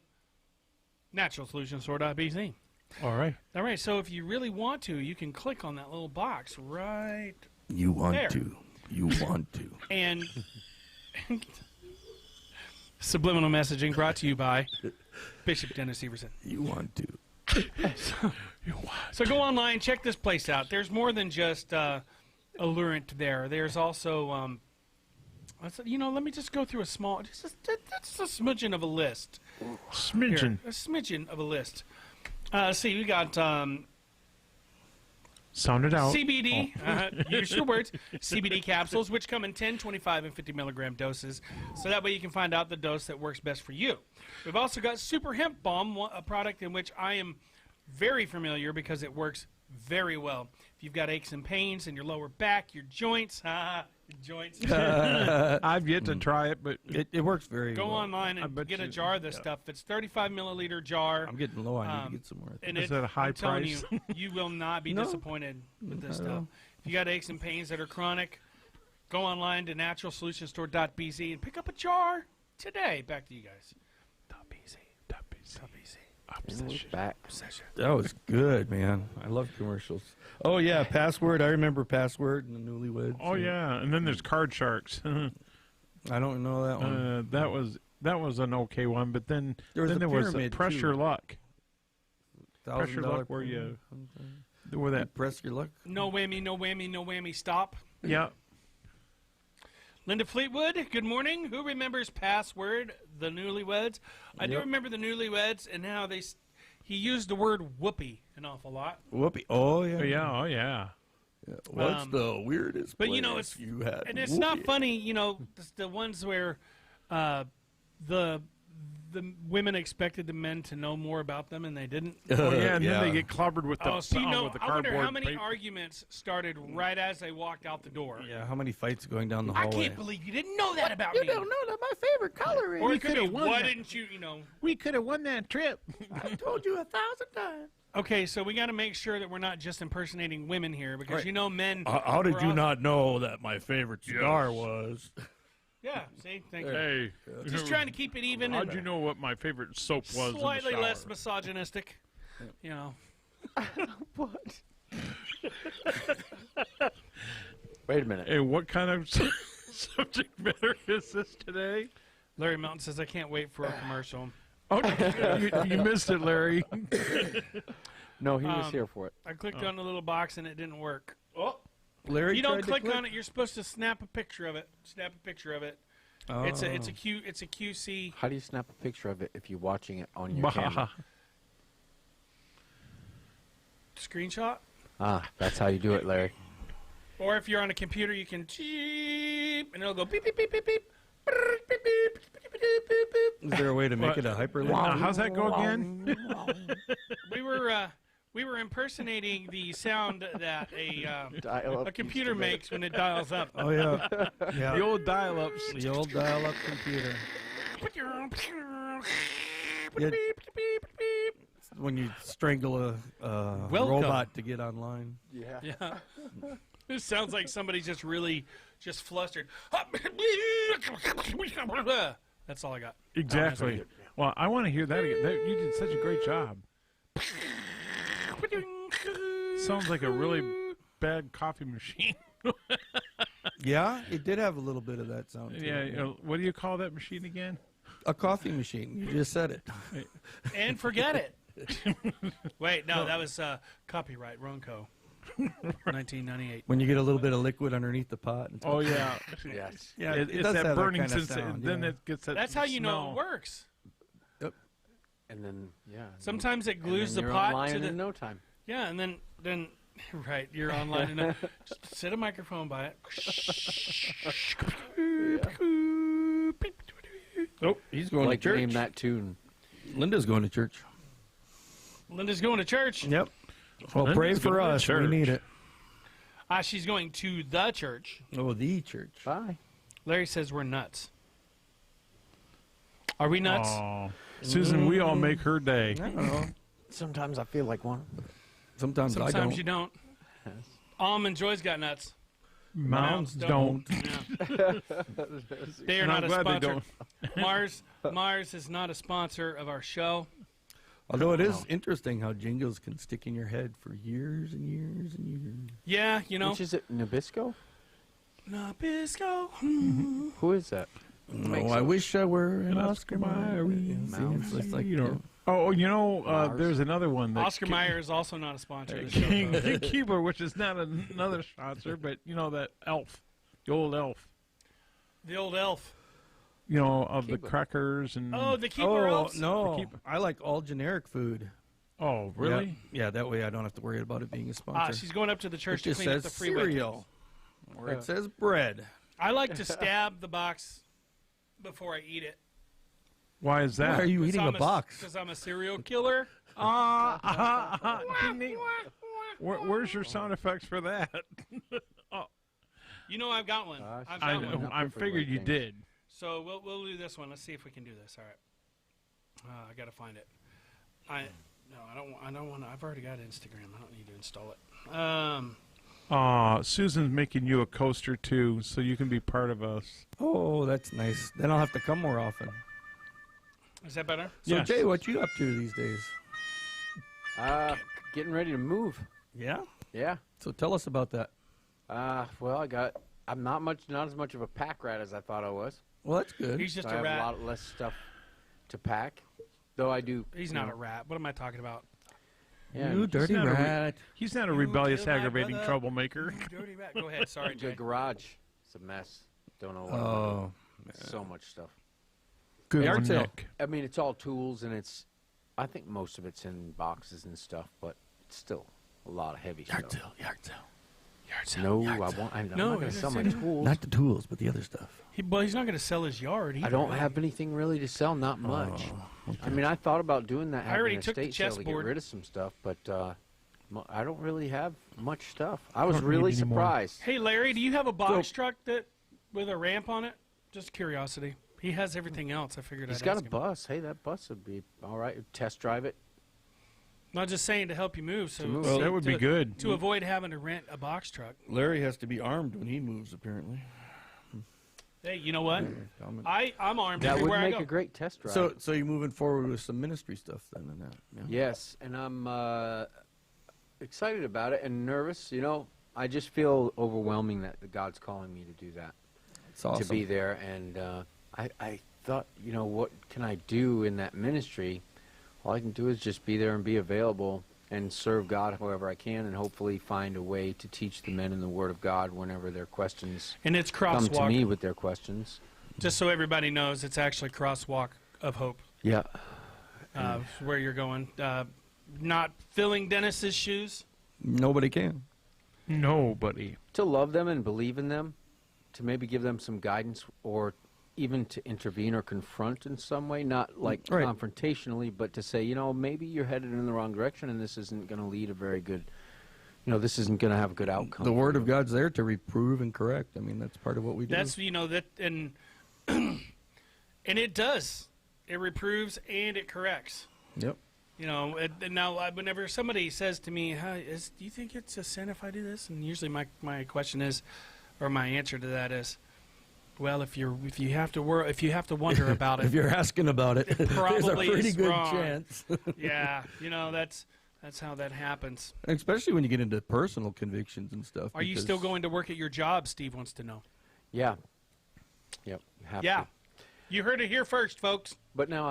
NaturalSolutionStore.bz. All right. All right, so if you really want to, you can click on that little box right you want There. to. You want to. and subliminal messaging brought to you by Bishop Dennis Everson. You want to. So go online, check this place out. There's more than just Allurant there. There's also, let me just go through a small, just a smidgen of a list. Smidgen. Here, a smidgen of a list. See, we got Sound it out. CBD, use your words, CBD capsules, which come in 10, 25, and 50 milligram doses. So that way you can find out the dose that works best for you. We've also got Super Hemp Balm, a product in which I am very familiar because it works very well. If you've got aches and pains in your lower back, your joints, I've yet to try it, but It works very go well. online I and bet get a you- jar of this yeah. stuff. It's 35 milliliter jar. I'm getting low. I need to Um, get some more. And Is that a high I'm telling price? you, you will not be No. disappointed with this Not at stuff. all. If you got aches and pains that are chronic, go online to naturalsolutionstore.bz and pick up a jar today. Back to you guys. .bz. And we're back. That was good, man. I love commercials. Oh yeah, Password. I remember Password and the Newlyweds. oh yeah, and then there's Card Sharks. I don't know that one. that was an okay one, but then There was then a there was pyramid, Pressure too. Luck, $1,000 Luck where you- where that press your luck. No whammy, no whammy, no whammy, stop. yeah. Linda Fleetwood, good morning. Who remembers Password, the Newlyweds? I do Yep. remember the Newlyweds and how he used the word whoopee an awful lot. Whoopee. Oh yeah. Oh yeah, oh yeah. Yeah. What's Um, the weirdest? but, you know, place it's- you had. And it's not whoopee? funny, the ones where the women expected the men to know more about them and they didn't. Oh yeah, and then they get clobbered with the So with the I wonder cardboard how many paper. arguments started right as they walked out the door. Yeah. How many fights going down the I hallway? can't believe you didn't know that about me. know that my favorite color Larry. Or it could be, could've won why that. didn't you, you know? We could have won that trip. I told you 1,000 times. Okay, so we got to make sure that we're not just impersonating women here, because Right. you know men. How did we're you all- not know that my favorite cigar was? Yeah, see, thank you. Hey, Just trying to keep it even how'd and you know what my favorite soap was? slightly in the less shower? misogynistic. You know, What? Wait a minute. Hey, what kind of subject matter is this today? Larry Melton says I can't wait for a commercial. Oh, you missed it, Larry. No, he was here for it. I clicked on the little box and it didn't work. Larry, You don't tried to click on it. You're supposed to snap a picture of it. Snap a picture of it. Oh. It's a QC. How do you snap a picture of it if you're watching it on your camera? Screenshot. Ah, that's how you do it, Larry. Or if you're on a computer, you can cheep, and it'll go beep, beep, beep, beep, beep. Beep, beep, beep, beep, beep, beep, beep. Is there a way to make What? it a hyperlink? Now, how's that go again? We were impersonating the sound that Dial-up a computer used to make. makes when it dials up. Oh yeah, yeah. The old dial-ups. The old dial-up computer. Yeah. When you strangle a Welcome. robot to get online. Yeah. Yeah. This sounds like somebody's just really just flustered. That's all I got. Exactly. Well, I want to hear that again. You did such a great job. Sounds like a really bad coffee machine. Yeah, it did have a little bit of that sound. To Yeah. it. What do you call that machine again? A coffee machine. You just said it. And forget it. Wait, no, that was copyright Ronco, 1998. When you get a little bit of liquid underneath the pot. And Oh yeah. Yes. yeah, It's does that have burning kind of sensation. sound, Then yeah. it gets that. That's how you know smell. it works. And then, yeah. Sometimes it and glues then the you're pot online to the in no time. yeah, and then right, you're online and just set a microphone by it. Nope, he's going Like to church. name that tune. Linda's going to church. Linda's going to church. Yep. Well, Linda's pray for going to us. We church. need it. She's going to the church. Oh, the church. Bye. Larry says we're nuts. Are we nuts? Aw. Susan, we all make her day. I don't know. Sometimes I feel like one. Sometimes I don't. Sometimes you don't. Almond Joy's got nuts. Mounds don't. don't. Yeah. They are And not I'm a glad they sponsor. Mars is not a sponsor of our show. Although it is interesting how jingles can stick in your head for years and years and years. Yeah, you know. Which is it? Nabisco? Nabisco. Who is that? Oh, I wish I were an Oscar Oscar Mayer. Mayer. It's like, You know. Oh, Mars. there's another one. That Oscar Mayer is also not a sponsor of the show. King though. Keebler, which is not another sponsor, but you know that elf, the old elf, The old elf. you know, of the Keebler. crackers and. Oh, the keeper Oh, elves? no. Keep- I like all generic food. Oh, really? Yeah, yeah, that way I don't have to worry about it being a sponsor. She's going up to the it church to just clean up says the free cereal. Or it says bread. I like to stab the box before I eat it. Why is that? Why are you eating a box? Because I'm a serial killer. Didn't he- where's your sound effects for that? You know I've got one. Gosh. I've I got one. know. I figured you did. So we'll do this one. Let's see if we can do this. All right. I gotta find it. I don't want. I've already got Instagram. I don't need to install it. Susan's making you a coaster too, so you can be part of us. Oh, that's nice. Then I'll have to come more often. Is that better? So, Yes. Jay, what you up to these days? Getting ready to move. Yeah? Yeah. So tell us about that. Well, I'm not as much of a pack rat as I thought I was. Well, that's good. He's just I a have rat. a lot less stuff to pack. Though I do. He's not a rat. What am I talking about? Yeah, You dirty not a rat. He's not a You rebellious, killed my aggravating brother. troublemaker. You dirty rat. Go ahead. Sorry, The Jay. garage. It's a mess. Don't know what. I'm Oh, doing. So much stuff. good Yard art sale. sale. I mean, it's all tools, and I think most of it's in boxes and stuff, but it's still a lot of heavy stuff. Yard sale. No, I'm not No, going to you sell my said- tools. Not the tools, but the other stuff. Well, he's not going to sell his yard. I either, don't right? have anything really to sell, not much. I mean, I thought about doing that, I having already an took the estate sale to get chessboard. rid of some stuff, but I don't really have much stuff. I was Don't need really any more. surprised. Hey, Larry, do you have a box truck with a ramp on it? Just curiosity. He has everything else. I figured He's I'd got ask a him. bus. Hey, that bus would be all right. Test drive it. Not just saying to help you move. So move. Well, that would be good. to avoid having to rent a box truck. Larry has to be armed when he moves, apparently. Hey, you know what? Comment. I'm armed That would everywhere I make go. a great test drive. So you're moving forward with some ministry stuff then, and that. Yeah. Yes, and I'm excited about it and nervous. You know, I just feel overwhelming that God's calling me to do that, It's awesome. to be there. And I thought, you know, what can I do in that ministry? All I can do is just be there and be available and serve God however I can, and hopefully find a way to teach the men in the Word of God whenever their questions And it's come to crosswalk. me with their questions. Just so everybody knows, it's actually crosswalk of hope. Yeah. Where you're going. Not filling Dennis's shoes. Nobody can. Nobody. To love them and believe in them, to maybe give them some guidance, or even to intervene or confront in some way, not like Right. confrontationally, but to say, you know, maybe you're headed in the wrong direction and this isn't going to lead a very good, you know, this isn't going to have a good outcome. The for Word you. of God's there to reprove and correct. I mean, that's part of what we do. That's that and and it does. It reproves and it corrects. Yep. You know, whenever somebody says to me, "Do you think it's a sin if I do this?" And usually my question is, or my answer to that is, well, if you have to wonder about If it, you're asking about it, there's a probably pretty is good wrong. chance. yeah, you know that's how that happens. Especially when you get into personal convictions and stuff. Are you because- still going to work at your job? Steve wants to know. Yeah. Yep. you have Yeah, to. you heard it here first, folks. But no,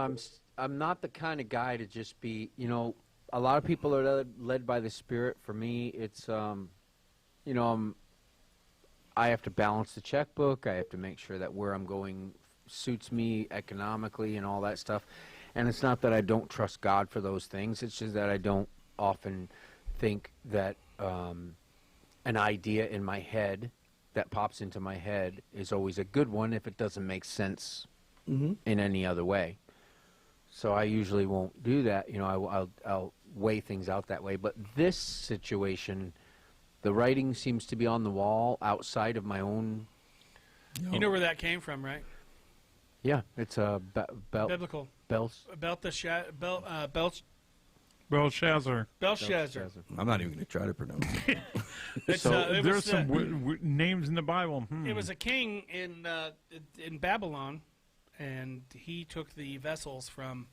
I'm not the kind of guy to just be, you know, a lot of people are led by the Spirit. For me, it's, you know, I have to balance the checkbook. I have to make sure that where I'm going suits me economically and all that stuff. And it's not that I don't trust God for those things. It's just that I don't often think that an idea in my head that pops into my head is always a good one if it doesn't make sense Mhm. in any other way. So I usually won't do that. You know, I'll weigh things out that way. But this situation, the writing seems to be on the wall outside of my own. You know where that came from, right? Yeah, it's a Biblical. Belshazzar. Belshazzar. I'm not even going to try to pronounce it. It's, So it There's was, some names in the Bible. It was a king in Babylon, and he took the vessels from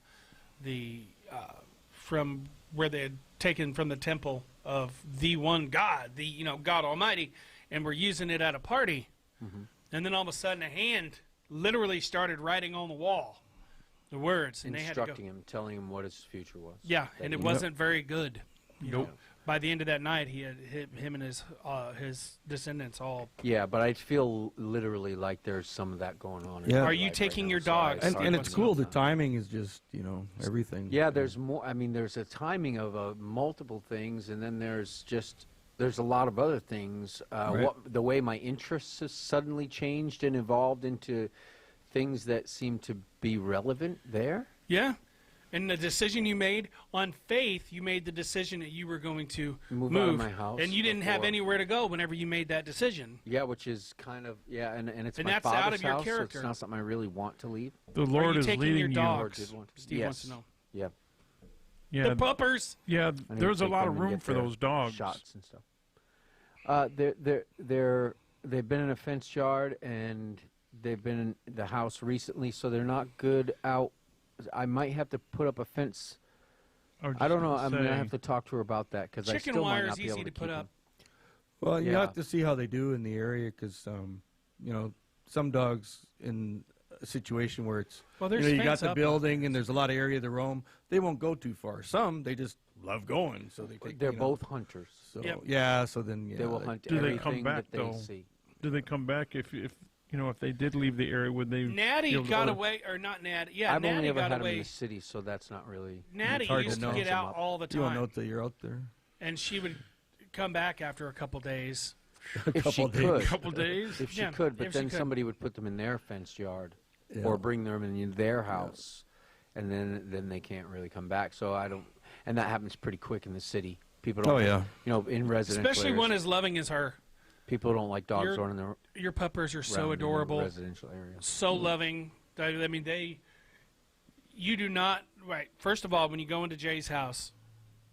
where they had taken from the temple of the one God, God Almighty, and were using it at a party. Mm-hmm. And then all of a sudden, a hand literally started writing on the wall the words, and they had to go. Instructing him, telling him what his future was. Yeah, That and it he- wasn't very good. Nope. By the end of that night, he had him and his descendants all. Yeah, but I feel literally like there's some of that going on. in Yeah. my Are you life taking right your now, so I- dogs? And, Sorry, and what's it's cool. up? The timing is just, everything. Yeah, there's more. I mean, there's a timing of multiple things, and then there's a lot of other things. Right. The way my interests has suddenly changed and evolved into things that seem to be relevant there. Yeah. And the decision you made on faith, you made the decision that you were going to Move out of my house and you didn't have before. anywhere to go whenever you made that decision. Yeah, which is kind of and it's And my that's father's out of your house, so character. it's not something I really want to leave. The Are Lord you is taking leading your you. dogs? did want to. Steve wants to Yes. know. Yeah, Yeah, The puppers. yeah. I need to There's a take lot them of and room get for their those dogs. shots and stuff. They've been in a fenced yard and they've been in the house recently, so they're not good out. I might have to put up a fence. I don't know. I'm gonna have to talk to her about that because I Chicken still wire might not is be able easy to to put keep up. them. Well, you Yeah. have to see how they do in the area because, some dogs in a situation where it's, Well, there's you got fence the up. building and there's a lot of area to roam, they won't go too far. Some, they just love going, so they take. They're both hunters. So, Yep. yeah, so then, yeah. They will hunt Do they everything come back, that they though? see. Do they come back if they did leave the area? Would they? Natty be able to- got away, or not Natty. Yeah, I've only Natty ever got had them in away. the city, so that's not really. Natty hard to used to know. get out all the You won't know time, until you're out there. and she would come back after a couple days. If she couple days. could, couple days. if she Yeah, could, but if she then could. somebody would put them in their fenced yard, Yeah. or bring them in their house, and then they can't really come back. So I don't, and that happens pretty quick in the city. People don't. Oh, yeah. In residential Especially areas, one as loving as her. people don't like dogs Your- running their Your puppers are so around in adorable, residential areas. so loving. I mean, you do not, right. First of all, when you go into Jay's house,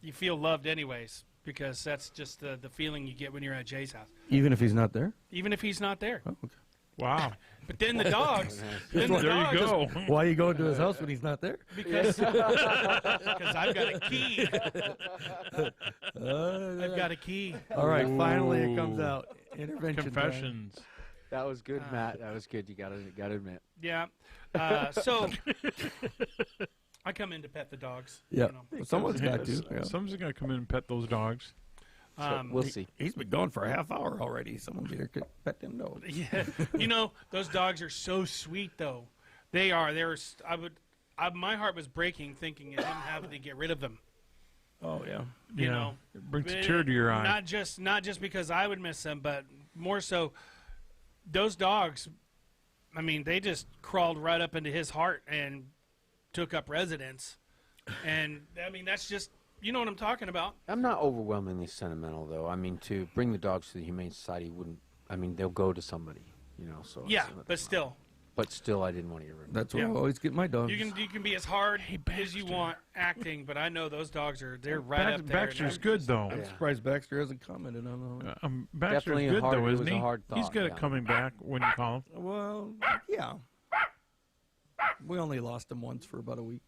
you feel loved anyways, because that's just the feeling you get when you're at Jay's house, Even if he's not there? even if he's not there. Oh, okay. Wow. But then the dogs, then the There dogs, you go. Why are you going to his house when he's not there? because I've got a key. I've got a key. All right, finally it comes out. Intervention time. Confessions. That was good, Matt. That was good. You gotta admit. Yeah. So I come in to pet the dogs. Yeah, You know. well, someone's got to. Yeah. Someone's going to come in and pet those dogs. So we'll see. He's been gone for a half hour already. Someone better pet them dogs. Yeah. You know, those dogs are so sweet, though. They are. My heart was breaking thinking of him having to get rid of them. Oh yeah. You Yeah. know, It brings a tear to your eye. Not just because I would miss them, but more so, those dogs. I mean, they just crawled right up into his heart and took up residence. And I mean, that's just, you know what I'm talking about. I'm not overwhelmingly sentimental, though. I mean, to bring the dogs to the Humane Society wouldn't. I mean, they'll go to somebody, you know. So Yeah, it's- but still, But still, I didn't want to get rid of them. That's where Yeah. I always get my dogs. you can be as hard as you want acting, but I know those dogs they're right up there. Baxter's good, though. I'm Yeah. surprised Baxter hasn't commented on that. Baxter's Definitely a good, hard- though, it was isn't a he? hard He's thought, good yeah. at coming back when you call him. Well, yeah. We only lost him once for about a week.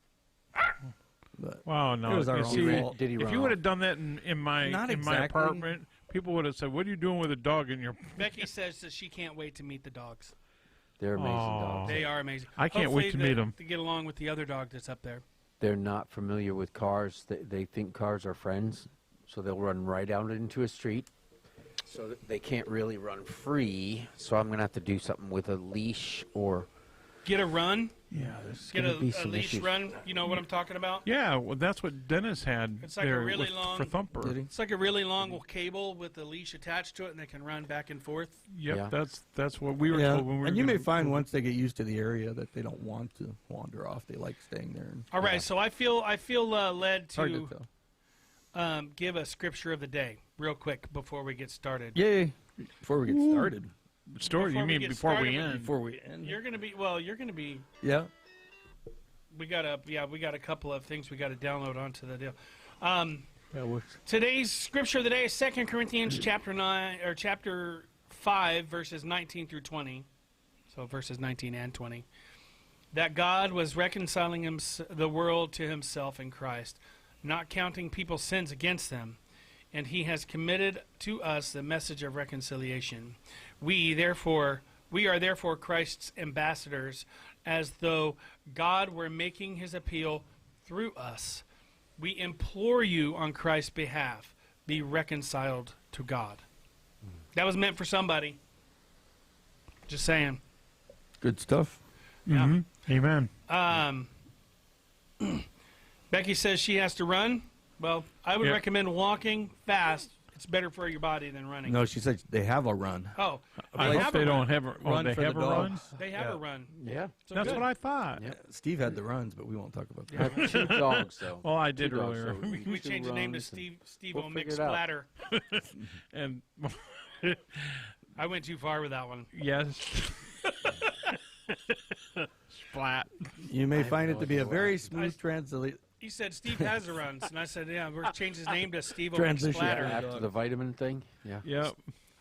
But Wow, no. It was our you own see, fault. Did he if run you would off? have done that in my Not in my exactly. apartment, people would have said, "What are you doing with a dog in your?" Becky says that she can't wait to meet the dogs. They're amazing Aw. dogs. They are amazing. I can't wait Hopefully to meet 'em. To get along with the other dog that's up there. They're not familiar with cars. They think cars are friends, so they'll run right out into a street. So that they can't really run free. So I'm gonna have to do something with a leash or Get a run. yeah. There's Get gonna a be some leash issues. run. You know what I'm talking about? Yeah, well, that's what Dennis had. It's like a there really with- long- for Thumper. Did he? It's like a really long cable with a leash attached to it, and they can run back and forth. Yep, Yeah. that's what we were Yeah, told when we were. and you may gonna- find once they get used to the area that they don't want to wander off. They like staying there. All right, Yeah. so I feel led It's hard to to tell. give a scripture of the day real quick before we get started. Yay! Before we get started. Story. Before You we mean get before we started with- end? Before we end. You're gonna be. Yeah. We got a couple of things we got to download onto the deal. Yeah, Today's scripture of the day is 2 Corinthians chapter 5 verses 19 through 20. So verses 19 and 20. That God was reconciling the world to himself in Christ, not counting people's sins against them, and he has committed to us the message of reconciliation. We are therefore Christ's ambassadors, as though God were making his appeal through us. We implore you on Christ's behalf, be reconciled to God. That was meant for somebody. Just saying. Good stuff. Yeah. Mhm. Amen. Becky says she has to run. Well, I would Yeah. recommend walking fast. It's better for your body than running. No, she said they have a run. Oh, I they hope have they a don't run. have a. Oh, Run they for have the a run. dogs. They have Yeah. a run. Yeah. So That's good. what I thought. Yeah. Steve had the runs, but we won't talk about I that. have 2 dogs though. Well, I did 2 dogs, earlier. so We 2 changed the name to runs and- Steve we'll O figure it out. McSplatter. And I went too far with that one. yes, splat. You may have find no it to be a idea very why. smooth translation. He said Steve has the runs, and I said, yeah, we're change his name to Steve O Transition. McSplatter. After the vitamin thing. Yeah. Yep,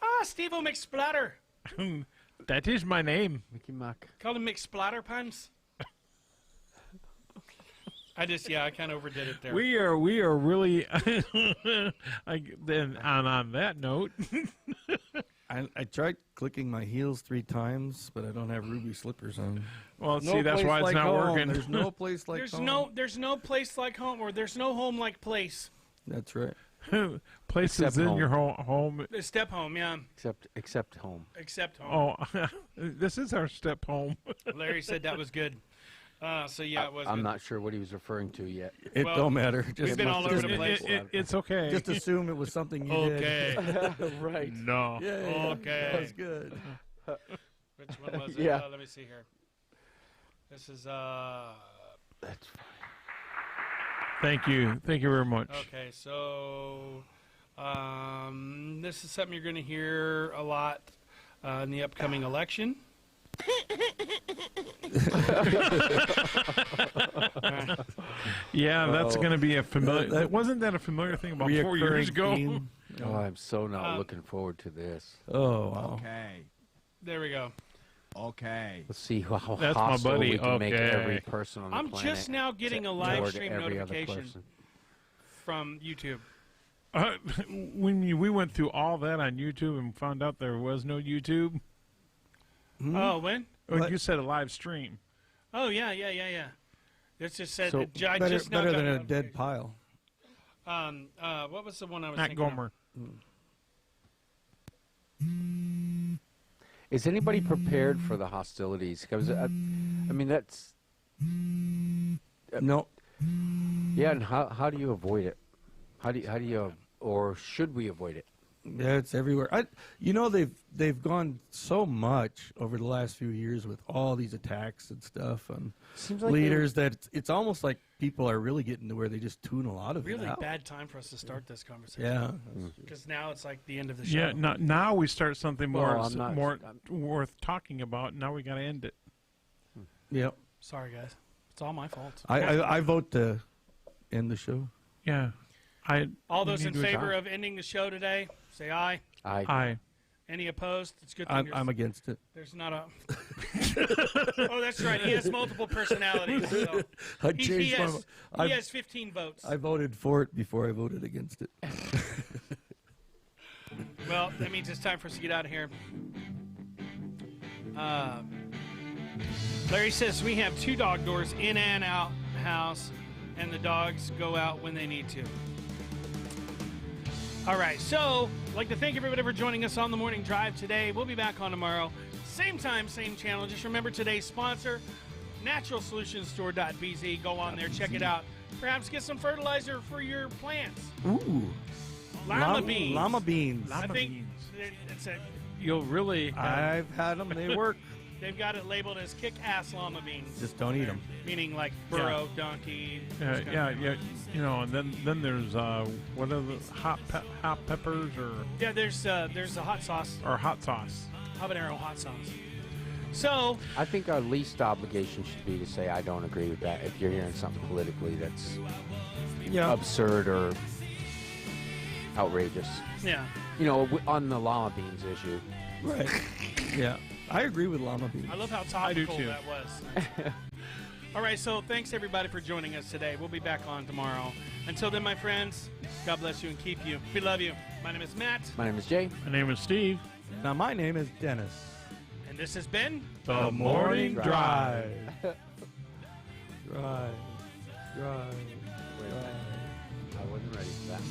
Ah, Steve O McSplatter. that is my name. Mickey Mac. Call him McSplatter Pants. I kind of overdid it there. We are really. Then on that note, I tried clicking my heels 3 times, but I don't have ruby slippers on. well, see, that's why it's not working. There's no place like there's home. there's no place like home, or there's no home like place. That's right. Places Except in home. your home. The step home, yeah, Except home. except home. Oh, this is our step home. Larry said that was good. So yeah, it was. I'm good. not sure what he was referring to yet. It Well, don't matter. Just, been all over just, the place. It's okay. just assume it was something you did. Okay. Right. no. Yeah, Okay. That was good. Which one was it? Yeah. Let me see here. This is That's fine. Thank you very much. okay. So this is something you're going to hear a lot in the upcoming election. Yeah, that's Oh. going to be a familiar. That- Wasn't that a familiar thing about 4 years Reoccurring ago? theme. Oh, I'm so not looking forward to this. Oh, wow. Okay. There we go. Okay. Let's see how That's my hostile buddy. we can make Okay. every person on the I'm planet. just now getting a toward live stream every other notification person. from YouTube. When we went through all that on YouTube and found out there was no YouTube, Oh, when? when What? you said a live stream. Oh, yeah. It just said, So, I Better, just now better got than a notification. dead pile. What was the one I was Matt thinking of? Gomer. Is anybody prepared for the hostilities? Because I mean, that's No. yeah. And how do you avoid it? How do you or should we avoid it? Yeah, it's everywhere. They've gone so much over the last few years with all these attacks and stuff on Seems like leaders that it's almost like people are really getting to where they just tune a lot of Really it out. bad time for us to start this conversation. Yeah. Because now it's like the end of the show. Yeah, now we start something more Well, I'm not- more worth talking about. Now we got to end it. Yep. Sorry, guys. It's all my fault. I vote to end the show. Yeah, All we those need in to favor adjourn. of ending the show today, say aye. I Any opposed? It's a good thing I'm against it. there's not a. Oh, that's right. He has multiple personalities. So. I He changed my. has, I, he has 15 votes. I voted for it before I voted against it. Well, that means it's time for us to get out of here. Larry says we have 2 dog doors, in and out house, and the dogs go out when they need to. All right, so I'd like to thank everybody for joining us on the morning drive today. We'll be back on tomorrow. Same time, same channel. Just remember today's sponsor, naturalsolutionstore.bz. Go on there, check it out. Perhaps get some fertilizer for your plants. Ooh. Llama beans. Llama beans. I Llama think beans. it's a, You'll really. I've had them. They work. they've got it labeled as kick-ass llama beans. Just don't eat them. Meaning like burro, donkey. Yeah, those kind yeah, of- yeah. You know, and then there's what are the hot peppers Yeah, there's a hot sauce, or hot sauce. habanero hot sauce. So, I think our least obligation should be to say I don't agree with that. If you're hearing something politically that's Yeah. absurd or outrageous, yeah. you know, on the llama beans issue. Right. Yeah. I agree with llama beans. I love how I do topical too. that was. All right, so thanks everybody for joining us today. We'll be back on tomorrow. Until then, my friends, God bless you and keep you. We love you. My name is Matt, My name is Jay. My name is Steve. Now my name is Dennis. and this has been The Morning Drive. Drive. I wasn't ready for that.